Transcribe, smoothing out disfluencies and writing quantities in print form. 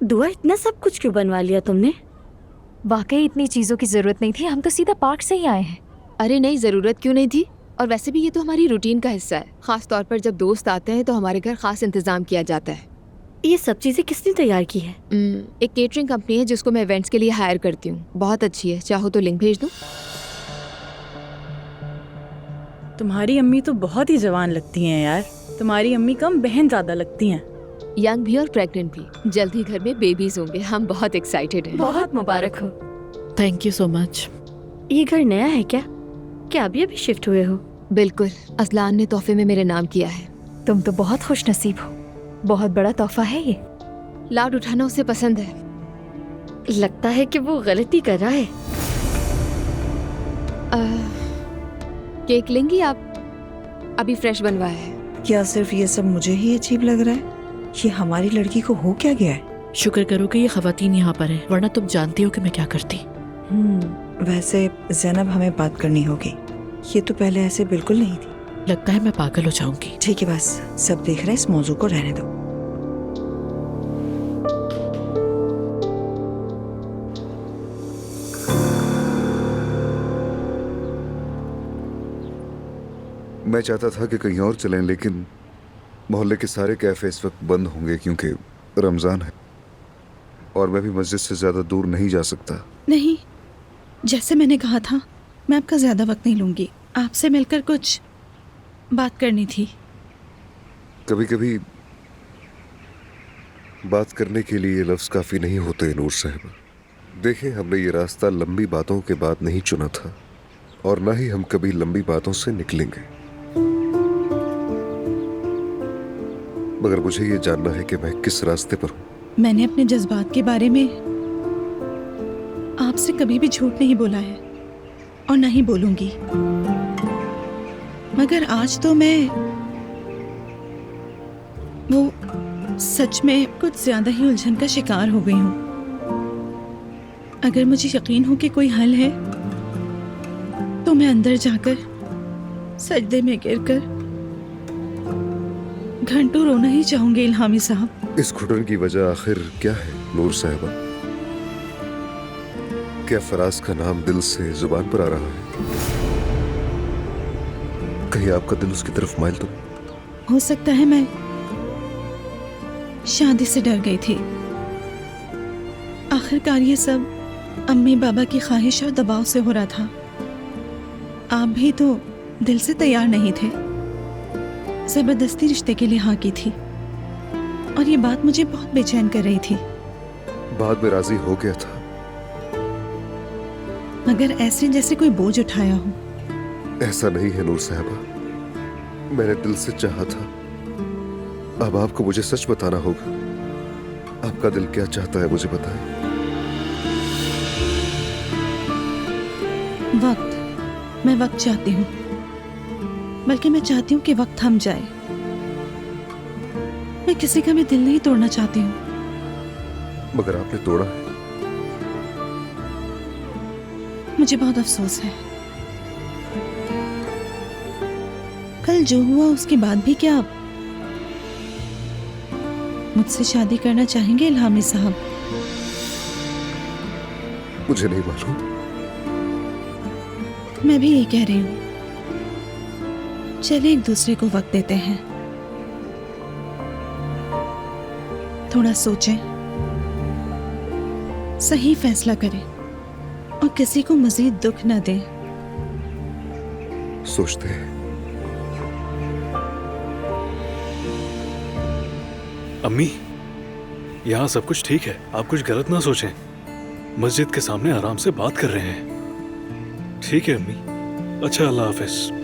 दुआ इतना सब कुछ क्यों बनवा लिया तुमने? वाकई इतनी चीजों की जरूरत नहीं थी, हम तो सीधा पार्क से ही आए हैं। अरे नहीं, जरूरत क्यों नहीं थी? और वैसे भी ये तो हमारी रूटीन का हिस्सा है। खास तौर पर जब दोस्त आते हैं तो हमारे घर खास इंतजाम किया जाता है। ये सब चीजें किसने तैयार की है? एक केटरिंग कंपनी है जिसको मैं इवेंट्स के लिए हायर करती हूँ। बहुत अच्छी है, चाहो तो लिंक भेज दूँ। तुम्हारी अम्मी तो बहुत ही जवान लगती हैं यार। तुम्हारी अम्मी कम बहन ज्यादा लगती हैं। यंग भी और प्रेग्नेंट भी। जल्द ही घर में बेबीज होंगे। हम बहुत एक्साइटेड हैं। बहुत मुबारक हो। Thank you so much. ये घर नया है क्या? क्या अभी अभी शिफ्ट हुए हो? बिल्कुल, असलान ने तोहफे में मेरे नाम किया है। तुम तो बहुत खुश नसीब हो, बहुत बड़ा तोहफा है ये। लाड उठाना उसे पसंद है। लगता है कि वो गलती कर रहा है। केक लेंगी आप? अभी फ्रेश बनवाया है। क्या सिर्फ ये सब मुझे ही अजीब लग रहा है? ये हमारी लड़की को हो क्या गया है? शुक्र करो कि ये खवातीन यहाँ पर है, वरना तुम जानती हो कि मैं क्या करती। वैसे ज़ैनब हमें बात करनी होगी। ये तो पहले ऐसे बिल्कुल नहीं थी। लगता है मैं पागल हो जाऊंगी। ठीक है, बस सब देख रहे हैं, इस मौजू को रहने दो। मैं चाहता था कि कहीं और चलें, लेकिन मोहल्ले के सारे कैफे इस वक्त बंद होंगे क्योंकि रमज़ान है और मैं भी मस्जिद से ज़्यादा दूर नहीं जा सकता। नहीं, जैसे मैंने कहा था, मैं आपका ज़्यादा वक्त नहीं लूँगी। आपसे मिलकर कुछ बात करनी थी। कभी कभी बात करने के लिए लफ्ज़ काफ़ी नहीं होते नूर साहिबा। देखें, हमने ये रास्ता लंबी बातों के बाद नहीं चुना था और ना ही हम कभी लंबी बातों से निकलेंगे। मगर मुझे ये जानना है कि मैं किस रास्ते पर हूँ। मैंने अपने जज्बात के बारे में आपसे कभी भी झूठ नहीं बोला है और ना ही बोलूंगी। मगर आज तो मैं वो सच में कुछ ज्यादा ही उलझन का शिकार हो गई हूँ। अगर मुझे यकीन हो कि कोई हल है तो मैं अंदर जाकर सजदे में गिरकर घंटों रोना ही चाहूंगी। इल्हामी साहब, इस घुटन की वजह आखिर क्या है नूर साहिबा? क्या फराज का नाम दिल से जुबान पर आ रहा है? कहीं आपका दिल उसकी तरफ माइल तो? हो सकता है मैं शादी से डर गई थी। आखिरकार ये सब अम्मी बाबा की ख्वाहिश और दबाव से हो रहा था। आप भी तो दिल से तैयार नहीं थे, जबरदस्ती रिश्ते के लिए हाँ की थी और ये बात मुझे बहुत बेचैन कर रही थी। बाद में राजी हो गया था, मगर ऐसे जैसे कोई बोझ उठाया हो। ऐसा नहीं है नूर साहिबा, मैंने दिल से चाहा था। अब आपको मुझे सच बताना होगा। आपका दिल क्या चाहता है मुझे बताएं। वक्त, मैं वक्त चाहती हूँ, बल्कि मैं चाहती हूँ कि वक्त थम जाए। मैं किसी का भी दिल नहीं तोड़ना चाहती हूँ। मगर आपने तोड़ा है। मुझे बहुत अफसोस है। कल जो हुआ उसके बाद भी क्या आप मुझसे शादी करना चाहेंगे इल्हामी साहब? मुझे नहीं मालूम। मैं भी यही कह रही हूँ। चलिए एक दूसरे को वक्त देते हैं, थोड़ा सोचें, सही फैसला करें और किसी को मजीद दुख न दें। सोचते हैं। अम्मी, यहाँ सब कुछ ठीक है, आप कुछ गलत ना सोचें। मस्जिद के सामने आराम से बात कर रहे हैं। ठीक है अम्मी, अच्छा, अल्लाह हाफिज।